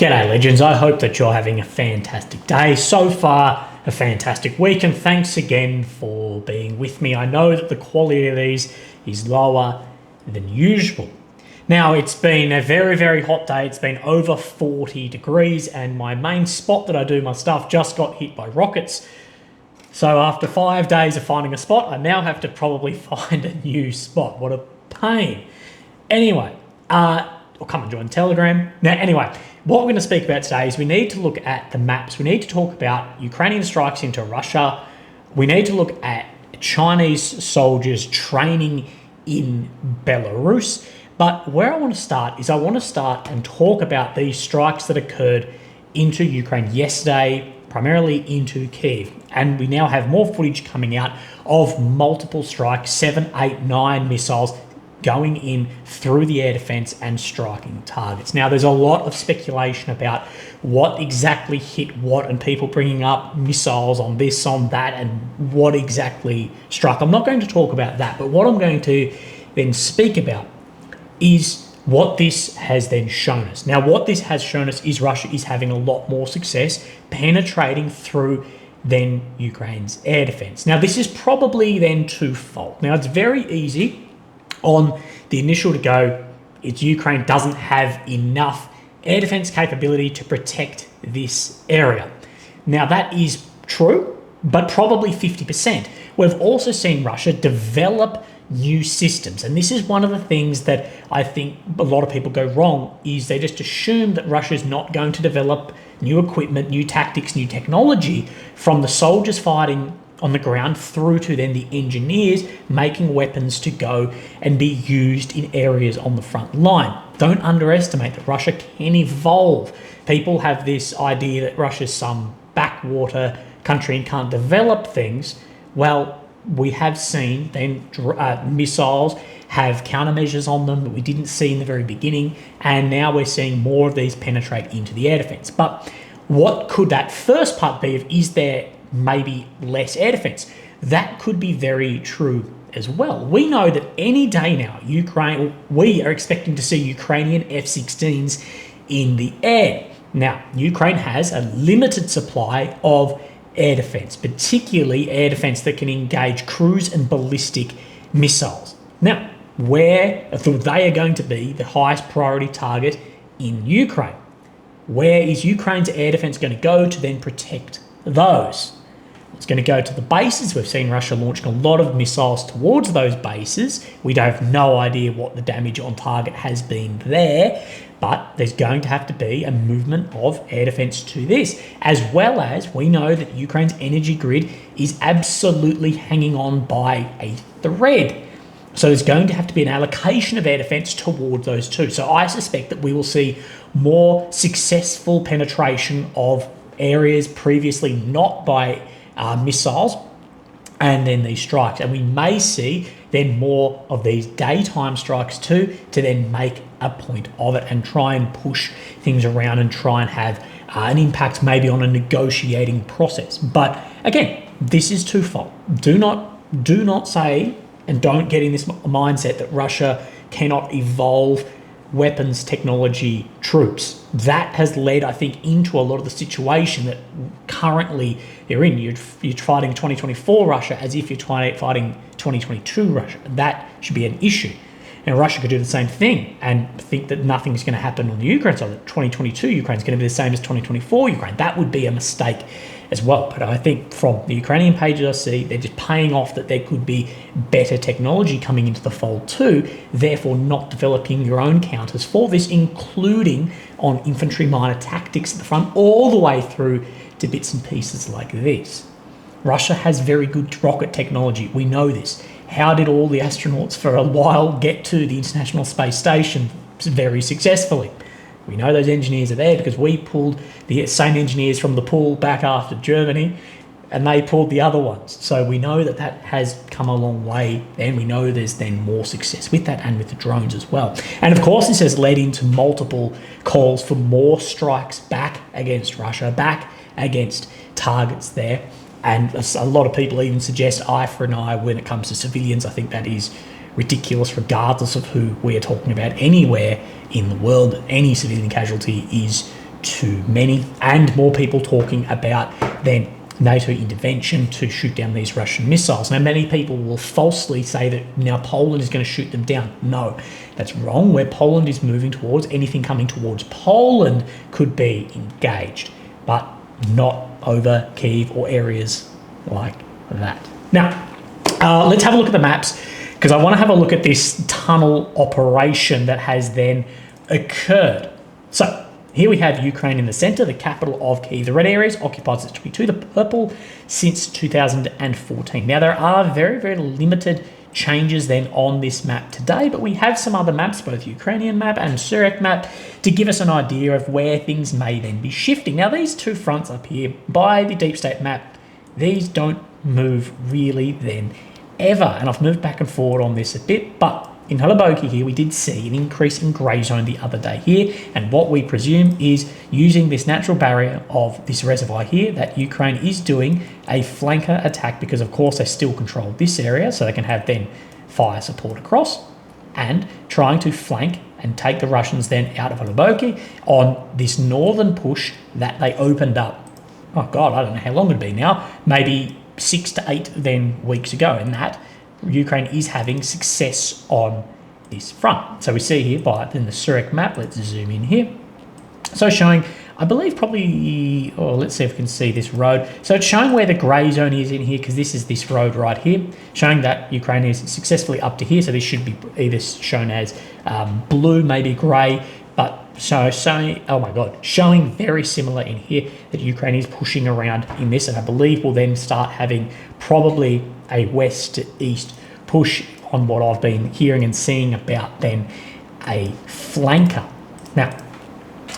G'day legends, I hope that you're having a fantastic day. So far, a fantastic week, and thanks again for being with me. I know that the quality of these is lower than usual. Now, it's been a very, very hot day. It's been over 40 degrees, and my main spot that I do my stuff just got hit by rockets. So after 5 days of finding a spot, I now have to probably find a new spot. What a pain. Anyway, or come and join Telegram. Now, anyway, what we're going to speak about today is we need to look at the maps. We need to talk about Ukrainian strikes into Russia. We need to look at Chinese soldiers training in Belarus. But where I want to start is I want to start and talk about these strikes that occurred into Ukraine yesterday, primarily into Kyiv. And we now have more footage coming out of multiple strikes, 7, 8, 9 missiles going in through the air defense and striking targets. Now, there's a lot of speculation about what exactly hit what and people bringing up missiles on this, on that, and what exactly struck. I'm not going to talk about that, but what I'm going to then speak about is what this has then shown us. Now, what this has shown us is Russia is having a lot more success penetrating through than Ukraine's air defense. Now, this is probably then twofold. Now, it's very easy on the initial to go, it's Ukraine doesn't have enough air defense capability to protect this area. Now, that is true, but probably 50%. We've also seen Russia develop new systems, and this is one of the things that I think a lot of people go wrong, is they just assume that Russia is not going to develop new equipment, new tactics, new technology from the soldiers fighting on the ground through to then the engineers making weapons to go and be used in areas on the front line. Don't underestimate that Russia can evolve. People have this idea that Russia's some backwater country and can't develop things. Well, we have seen then missiles have countermeasures on them that we didn't see in the very beginning, and now we're seeing more of these penetrate into the air defense. But what could that first part be of, is there maybe less air defense? That could be very true as well. We know that any day now, we are expecting to see Ukrainian F-16s in the air. Now, Ukraine has a limited supply of air defense, particularly air defense that can engage cruise and ballistic missiles. Now, where they are going to be the highest priority target in Ukraine? Where is Ukraine's air defense going to go to then protect those? It's going to go to the bases. We've seen Russia launching a lot of missiles towards those bases. We don't have no idea what the damage on target has been there, but there's going to have to be a movement of air defense to this, as well as we know that Ukraine's energy grid is absolutely hanging on by a thread. So there's going to have to be an allocation of air defense towards those two. So I suspect that we will see more successful penetration of areas previously not by missiles, and then these strikes. And we may see then more of these daytime strikes too, to then make a point of it and try and push things around and try and have an impact maybe on a negotiating process. But again, this is twofold. Do not say, and don't get in this mindset that Russia cannot evolve weapons, technology, troops. That has led, I think, into a lot of the situation that currently they're in. You're fighting 2024 Russia as if you're fighting 2022 Russia. That should be an issue. And Russia could do the same thing and think that nothing's going to happen on the Ukraine side, that 2022 Ukraine's going to be the same as 2024 Ukraine. That would be a mistake as well. But I think from the Ukrainian pages I see, they're just paying off that there could be better technology coming into the fold too, therefore not developing your own counters for this, including on infantry minor tactics at the front, all the way through to bits and pieces like this. Russia has very good rocket technology. We know this. How did all the astronauts for a while get to the International Space Station very successfully? We know those engineers are there because we pulled the same engineers from the pool back after Germany, and they pulled the other ones. So we know that that has come a long way, and we know there's then more success with that and with the drones as well. And of course, this has led into multiple calls for more strikes back against Russia, back against targets there. And a lot of people even suggest eye for an eye when it comes to civilians. I think that is ridiculous regardless of who we are talking about. Anywhere in the world, any civilian casualty is too many, and more people talking about then NATO intervention to shoot down these Russian missiles. Now, many people will falsely say that now Poland is going to shoot them down. No, that's wrong. Where Poland is moving towards, anything coming towards Poland could be engaged, but not over Kyiv or areas like that. Now, let's have a look at the maps, because I want to have a look at this tunnel operation that has then occurred. So here we have Ukraine in the center, the capital of Kyiv. The red areas occupied since 22, the purple since 2014. Now, there are very, very limited changes then on this map today, but we have some other maps, both Ukrainian map and Surak map, to give us an idea of where things may then be shifting. Now, these two fronts up here by the deep state map, these don't move really then ever. And I've moved back and forward on this a bit, but in Holoboki here, we did see an increase in grey zone the other day here, and what we presume is using this natural barrier of this reservoir here, that Ukraine is doing a flanker attack, because of course they still control this area, so they can have then fire support across, and trying to flank and take the Russians then out of Holoboki on this northern push that they opened up. Oh God, I don't know how long it'd be now, maybe 6 to 8 then weeks ago, and that Ukraine is having success on this front. So we see here by then the Surak map, let's zoom in here. So showing, I believe probably, let's see if we can see this road. So it's showing where the grey zone is in here, because this is this road right here, showing that Ukraine is successfully up to here. So this should be either shown as blue, maybe grey, but oh my God, showing very similar in here that Ukraine is pushing around in this, and I believe we'll then start having probably a west to east push on what I've been hearing and seeing about then a flanker. Now,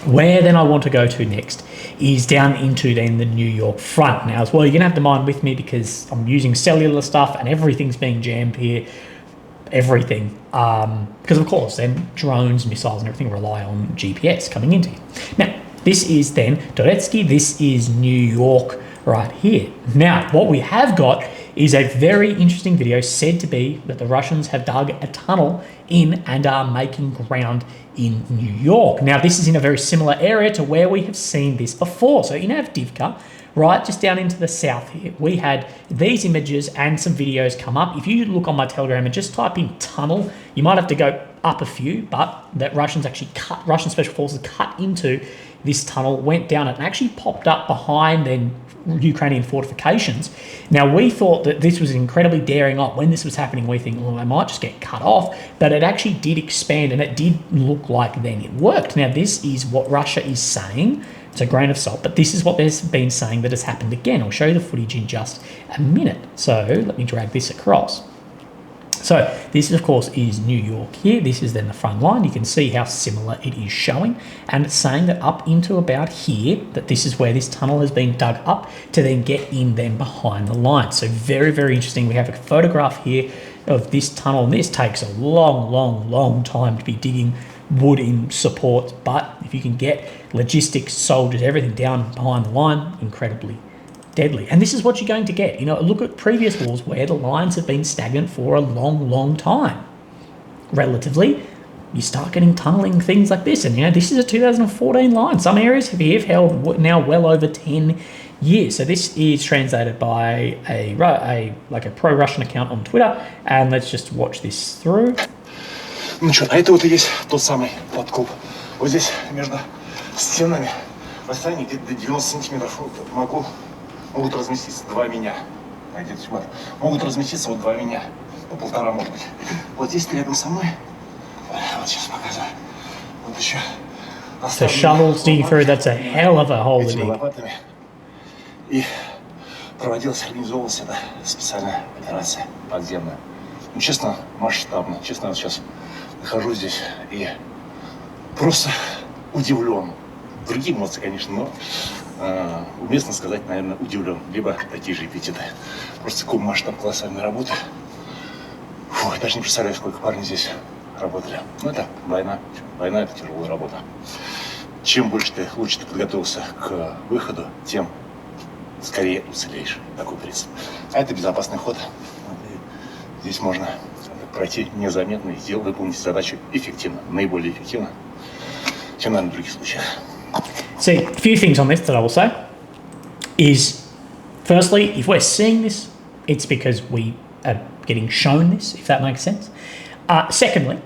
where then I want to go to next is down into then the New York front. Now as well, you're gonna have to mind with me because I'm using cellular stuff and everything's being jammed here. Everything, because of course then drones, missiles and everything rely on GPS coming into here. Now this is then Donetsk, this is New York right here. Now what we have got is a very interesting video said to be that the Russians have dug a tunnel in and are making ground in New York. Now this is in a very similar area to where we have seen this before. So in Avdiivka, right just down into the south here, we had these images and some videos come up. If you look on my Telegram and just type in tunnel, you might have to go up a few, but that Russian Special Forces cut into this tunnel, went down it, and actually popped up behind then Ukrainian fortifications. Now we thought that this was incredibly daring up. When this was happening, we think, well, they might just get cut off, but it actually did expand and it did look like then it worked. Now this is what Russia is saying. It's a grain of salt, but this is what they've been saying that has happened again. I'll show you the footage in just a minute. So let me drag this across. So this, of course, is New York here. This is then the front line. You can see how similar it is showing. And it's saying that up into about here, that this is where this tunnel has been dug up to then get in then behind the line. So very, very interesting. We have a photograph here of this tunnel. And this takes a long, long, long time to be digging wood in support. But if you can get logistics, soldiers, everything down behind the line, incredibly deadly. And this is what you're going to get. You know, look at previous wars where the lines have been stagnant for a long, long time. Relatively, you start getting tunneling things like this. And, you know, this is a 2014 line. Some areas have held now well over 10 years. So this is translated by a pro-Russian account on Twitter. And let's just watch this through. Ну что, а это вот и есть тот самый подкоп. Вот здесь между стенами в расстоянии где-то до 90 сантиметров могут разместиться два меня. Могут разместиться вот два меня. Ну, полтора, может быть. Вот здесь рядом со мной. Вот сейчас показываю. Вот еще. So shovels digging through, that's a hell of a hole to dig. И проводилась, организовывалась эта специальная операция подземная. Ну, честно, масштабно. Честно, я сейчас нахожусь здесь и просто удивлен. Другие эмоции, конечно, но уместно сказать, наверное, удивлен. Либо такие же эпитеты. Просто такой масштаб колоссальной работы. Фу, я даже не представляю, сколько парней здесь работали. Ну, это война. Война – это тяжелая работа. Чем лучше ты подготовился к выходу, тем скорее уцелеешь. Такой принцип. А это безопасный ход. Здесь можно пройти незаметно и выполнить задачу эффективно, наиболее эффективно, чем, наверное, в других случаях. See, a few things on this that I will say is, firstly, if we're seeing this, it's because we are getting shown this, if that makes sense. Secondly,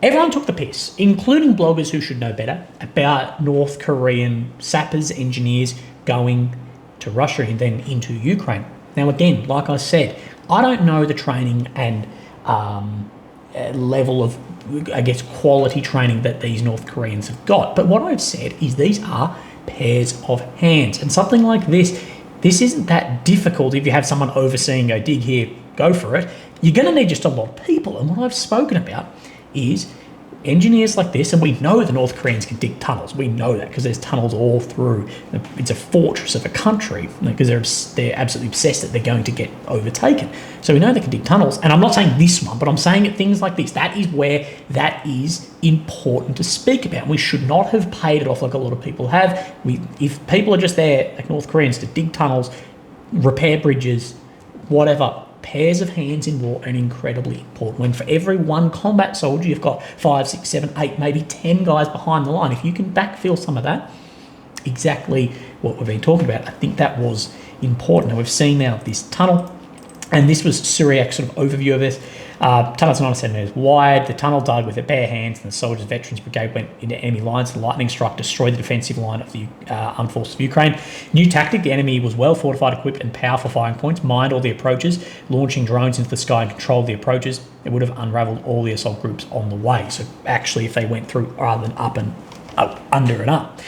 everyone took the piss, including bloggers who should know better, about North Korean sappers, engineers going to Russia and then into Ukraine. Now, again, like I said, I don't know the training and level of, I guess, quality training that these North Koreans have got. But what I've said is these are pairs of hands. And something like this isn't that difficult if you have someone overseeing, go dig here, go for it. You're going to need just a lot of people. And what I've spoken about is engineers like this, and we know the North Koreans can dig tunnels. We know that because there's tunnels all through. It's a fortress of a country because they're absolutely obsessed that they're going to get overtaken. So we know they can dig tunnels. And I'm not saying this one, but I'm saying that things like this, that is where that is important to speak about. We should not have paid it off like a lot of people have. If people are just there, like North Koreans, to dig tunnels, repair bridges, whatever, pairs of hands in war are incredibly important. When for every one combat soldier, you've got 5, 6, 7, 8, maybe 10 guys behind the line. If you can backfill some of that, exactly what we've been talking about, I think that was important. And we've seen now this tunnel, and this was Syriac's sort of overview of this. Tunnel's 97 meters wide. The tunnel dug with their bare hands, and the soldiers' veterans brigade went into enemy lines. The lightning strike destroyed the defensive line of the armed forces of Ukraine. New tactic: the enemy was well fortified, equipped, and powerful firing points. Mined all the approaches, launching drones into the sky and controlled the approaches. It would have unravelled all the assault groups on the way. So actually, if they went through rather than up and up, under and up,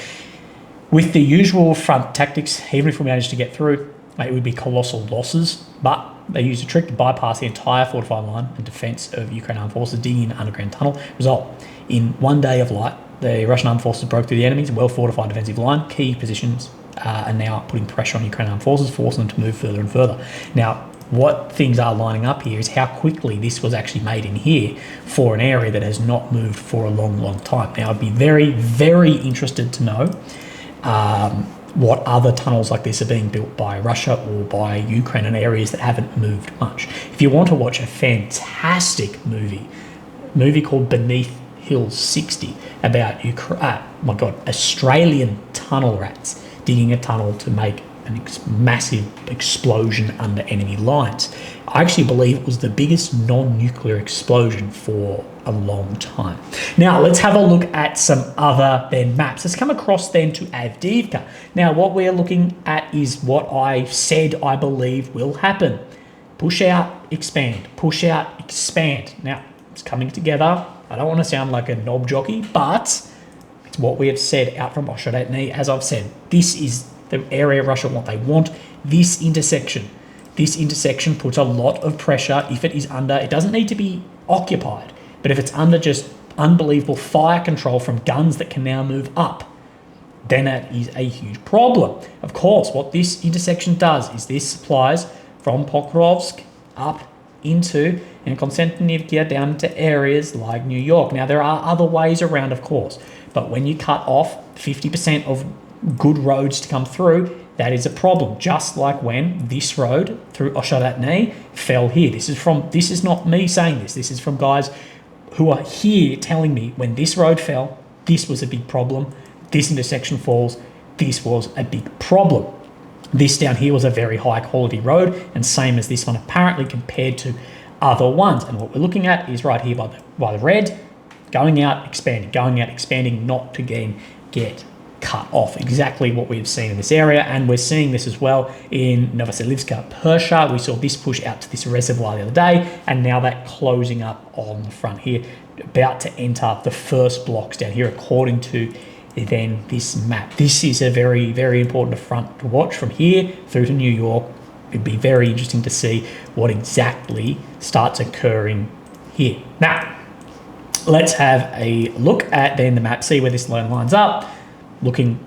with the usual front tactics, even if we managed to get through, it would be colossal losses. But they used a trick to bypass the entire fortified line and defence of Ukrainian armed forces, digging an underground tunnel. Result: in one day of light, the Russian armed forces broke through the enemy's well-fortified defensive line. Key positions are now putting pressure on Ukrainian armed forces, forcing them to move further and further. Now, what things are lining up here is how quickly this was actually made in here for an area that has not moved for a long, long time. Now, I'd be very, very interested to know what other tunnels like this are being built by Russia or by Ukraine in areas that haven't moved much. If you want to watch a fantastic movie called Beneath Hill 60 about Australian tunnel rats digging a tunnel to make a massive explosion under enemy lines. I actually believe it was the biggest non-nuclear explosion for a long time. Now, let's have a look at some other maps. Let's come across then to Avdiivka. Now, what we're looking at is what I said I believe will happen. Push out, expand. Push out, expand. Now, it's coming together. I don't want to sound like a knob jockey, but it's what we have said out from Robotyne. As I've said, this is the area Russia want. They want this intersection. This intersection puts a lot of pressure. If it is under, it doesn't need to be occupied, but if it's under just unbelievable fire control from guns that can now move up, then that is a huge problem. Of course, what this intersection does is this supplies from Pokrovsk up into and Konstantinivka down to areas like New York. Now, there are other ways around, of course, but when you cut off 50% of good roads to come through, that is a problem. Just like when this road through Robotyne fell here. This is not me saying this. This is from guys who are here telling me when this road fell, this was a big problem. This intersection falls, this was a big problem. This down here was a very high quality road, and same as this one apparently compared to other ones. And what we're looking at is right here by the red, going out, expanding, not to again get cut off. Exactly what we've seen in this area, and we're seeing this as well in Novoselivska, Persia. We saw this push out to this reservoir the other day, and now that closing up on the front here, about to enter the first blocks down here according to then this map. This is a very, very important front to watch from here through to New York. It'd be very interesting to see what exactly starts occurring here. Now, let's have a look at then the map, see where this line lines up. Looking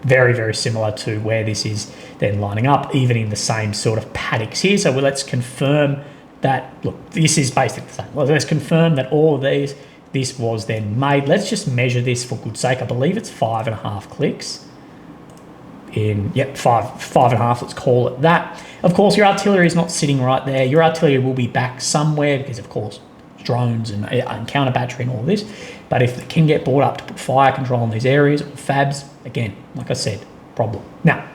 very, very similar to where this is then lining up, even in the same sort of paddocks here. So let's confirm that, look, this is basically the same. Well, let's confirm that all of these, this was then made. Let's just measure this for good sake. I believe it's 5.5 clicks. Five and a half, let's call it that. Of course, your artillery is not sitting right there. Your artillery will be back somewhere because, of course, it's drones and counter battery and all this. But if they can get brought up to put fire control in these areas or fabs, again, like I said, problem. Now,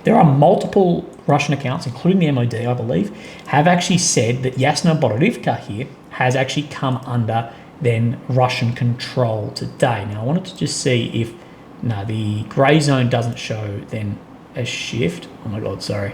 there are multiple Russian accounts, including the MOD, I believe, have actually said that Yasna Borodivka here has actually come under then Russian control today. Now, I wanted to just see if, no, the grey zone doesn't show then a shift. Oh my God, sorry.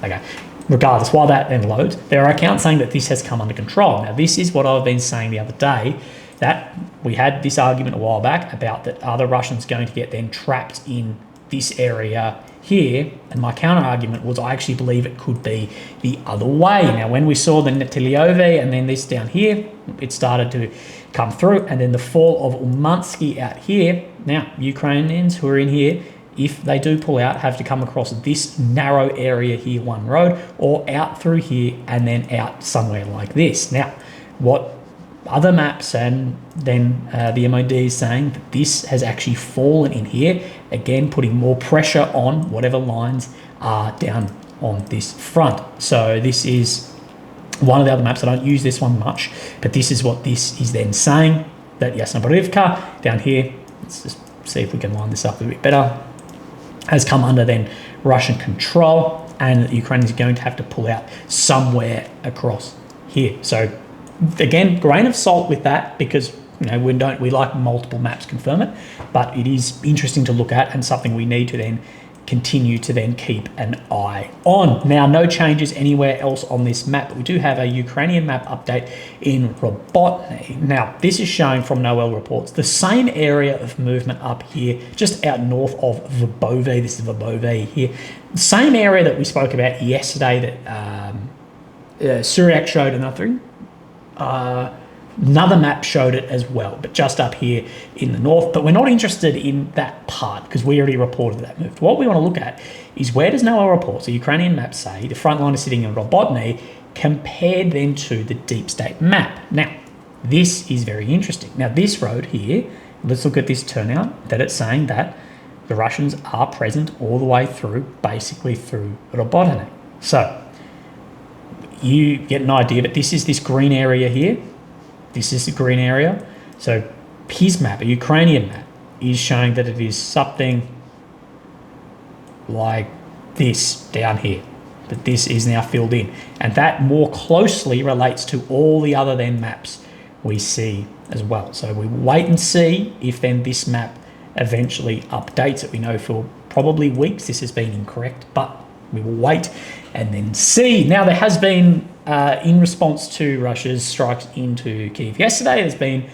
Okay, regardless, while that then loads, there are accounts saying that this has come under control. Now, this is what I've been saying the other day, that we had this argument a while back about that are the Russians going to get then trapped in this area here, and my counter argument was I actually believe it could be the other way. Now, when we saw the Netelyove and then this down here, it started to come through, and then the fall of Umansky out here. Now, Ukrainians who are in here, if they do pull out, have to come across this narrow area here, one road, or out through here and then out somewhere like this. Now, what other maps and then the MOD is saying that this has actually fallen in here, again putting more pressure on whatever lines are down on this front. So this is one of the other maps. I don't use this one much, but this is what this is then saying, that Yasna Borodivka down here, let's just see if we can line this up a bit better, has come under then Russian control, and the Ukrainians are going to have to pull out somewhere across here. So again, grain of salt with that, because we like multiple maps confirm it, but it is interesting to look at and something we need to then continue to then keep an eye on. Now, no changes anywhere else on this map, but we do have a Ukrainian map update in Robotyne. Now, this is showing from Noel reports the same area of movement up here, just out north of Verbove. This is Verbove here. Same area that we spoke about yesterday that Syriac showed another. Another map showed it as well, but just up here in the north. But we're not interested in that part because we already reported that move. What we want to look at is where does Noel report, so Ukrainian map, say the front line is sitting in Robotyne, compared then to the deep state map. Now, this is very interesting. Now, this road here, let's look at this turnout, that it's saying that the Russians are present all the way through, basically through Robotyne. So you get an idea, but this is this green area here. This is the green area. So his map, a Ukrainian map, is showing that it is something like this down here. But this is now filled in. And that more closely relates to all the other then maps we see as well. So we wait and see if then this map eventually updates it. We know for probably weeks this has been incorrect, but we will wait and then see. Now, there has been, in response to Russia's strikes into Kyiv yesterday, there's been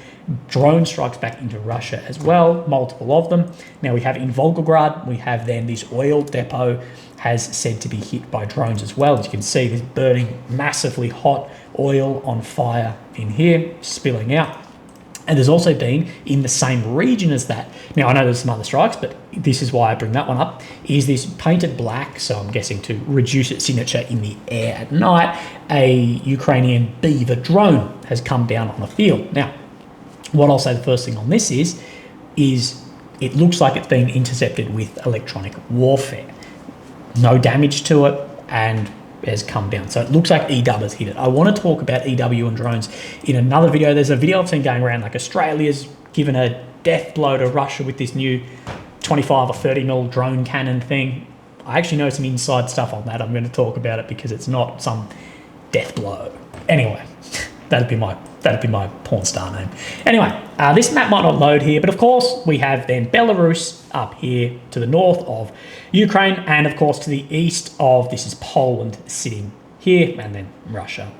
drone strikes back into Russia as well, multiple of them. Now, we have in Volgograd, we have then this oil depot has said to be hit by drones as well. As you can see, there's burning massively hot oil on fire in here, spilling out. And there's also been in the same region as that. Now, I know there's some other strikes, but this is why I bring that one up, is this painted black, so I'm guessing to reduce its signature in the air at night, a Ukrainian Beaver drone has come down on the field. Now, what I'll say the first thing on this is it looks like it's been intercepted with electronic warfare. No damage to it, and has come down. So it looks like EW has hit it. I want to talk about EW and drones in another video. There's a video I've seen going around, like Australia's given a death blow to Russia with this new 25 or 30 mil drone cannon thing. I actually know some inside stuff on that. I'm going to talk about it because it's not some death blow. Anyway, that'd be my porn star name. Anyway, this map might not load here, but of course we have then Belarus up here to the north of Ukraine, and of course to the east of, this is Poland sitting here, and then Russia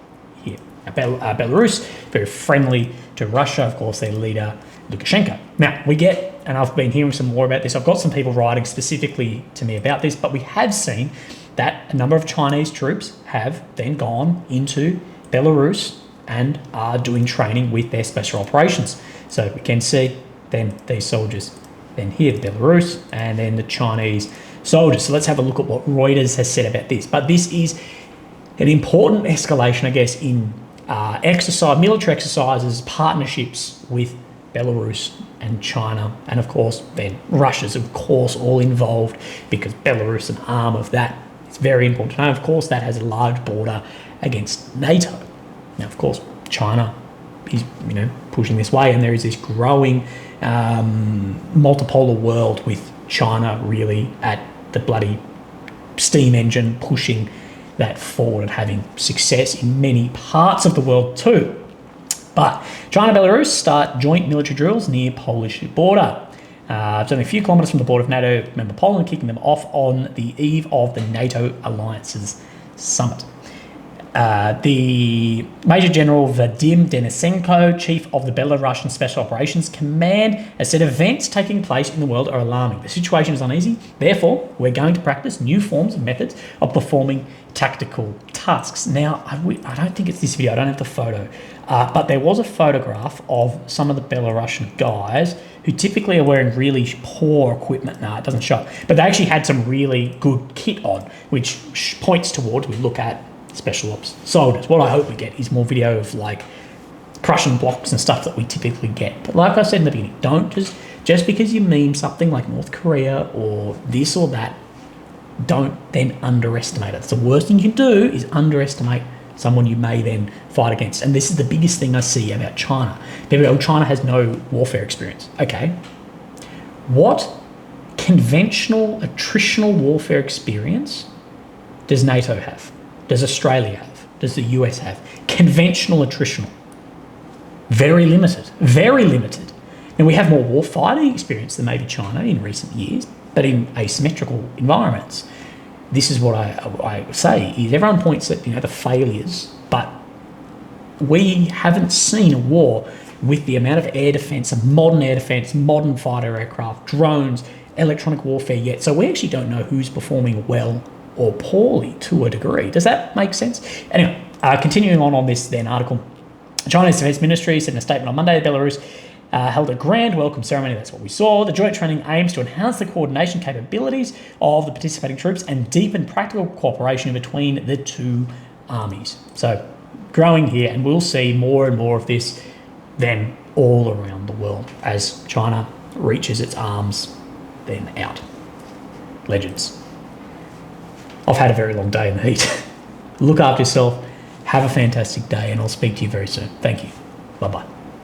here. Belarus, very friendly to Russia, of course, their leader Lukashenko. Now, we get, and I've been hearing some more about this, I've got some people writing specifically to me about this, but we have seen that a number of Chinese troops have then gone into Belarus and are doing training with their special operations. So we can see then these soldiers then here, the Belarus, and then the Chinese soldiers. So let's have a look at what Reuters has said about this. But this is an important escalation, I guess, in military exercises, partnerships with Belarus and China, and of course then Russia's of course all involved, because Belarus, an arm of that, it's very important to know. Of course, that has a large border against NATO. Now, of course, China is, pushing this way, and there is this growing multipolar world with China really at the bloody steam engine, pushing that forward and having success in many parts of the world too. But China and Belarus start joint military drills near Polish border. It's only a few kilometres from the border of NATO member Poland, kicking them off on the eve of the NATO Alliances Summit. The Major General Vadim Denisenko, chief of the Belarusian Special Operations Command, has said events taking place in the world are alarming. The situation is uneasy. Therefore, we're going to practice new forms and methods of performing tactical tasks. Now, I don't think it's this video. I don't have the photo. But there was a photograph of some of the Belarusian guys who typically are wearing really poor equipment. No, it doesn't show. But they actually had some really good kit on, which points towards, we look at special ops soldiers. What I hope we get is more video of like Prussian blocks and stuff that we typically get. But like I said in the beginning, don't just because you meme something like North Korea or this or that, don't then underestimate it. It's the worst thing you can do is underestimate someone you may then fight against. And this is the biggest thing I see about China. People go, China has no warfare experience. Okay. What conventional attritional warfare experience does NATO have? Does Australia have? Does the US have? Conventional attritional. Very limited. Very limited. Now, we have more warfighting experience than maybe China in recent years, but in asymmetrical environments. This is what I say, is everyone points at the failures, but we haven't seen a war with the amount of air defence, modern fighter aircraft, drones, electronic warfare yet. So we actually don't know who's performing well or poorly to a degree. Does that make sense? Anyway, continuing on this then article, China's Defence Ministry said in a statement on Monday that Belarus held a grand welcome ceremony. That's what we saw. The joint training aims to enhance the coordination capabilities of the participating troops and deepen practical cooperation between the two armies. So growing here, and we'll see more and more of this then all around the world as China reaches its arms then out. Legends. I've had a very long day in the heat. Look after yourself. Have a fantastic day, and I'll speak to you very soon. Thank you. Bye-bye.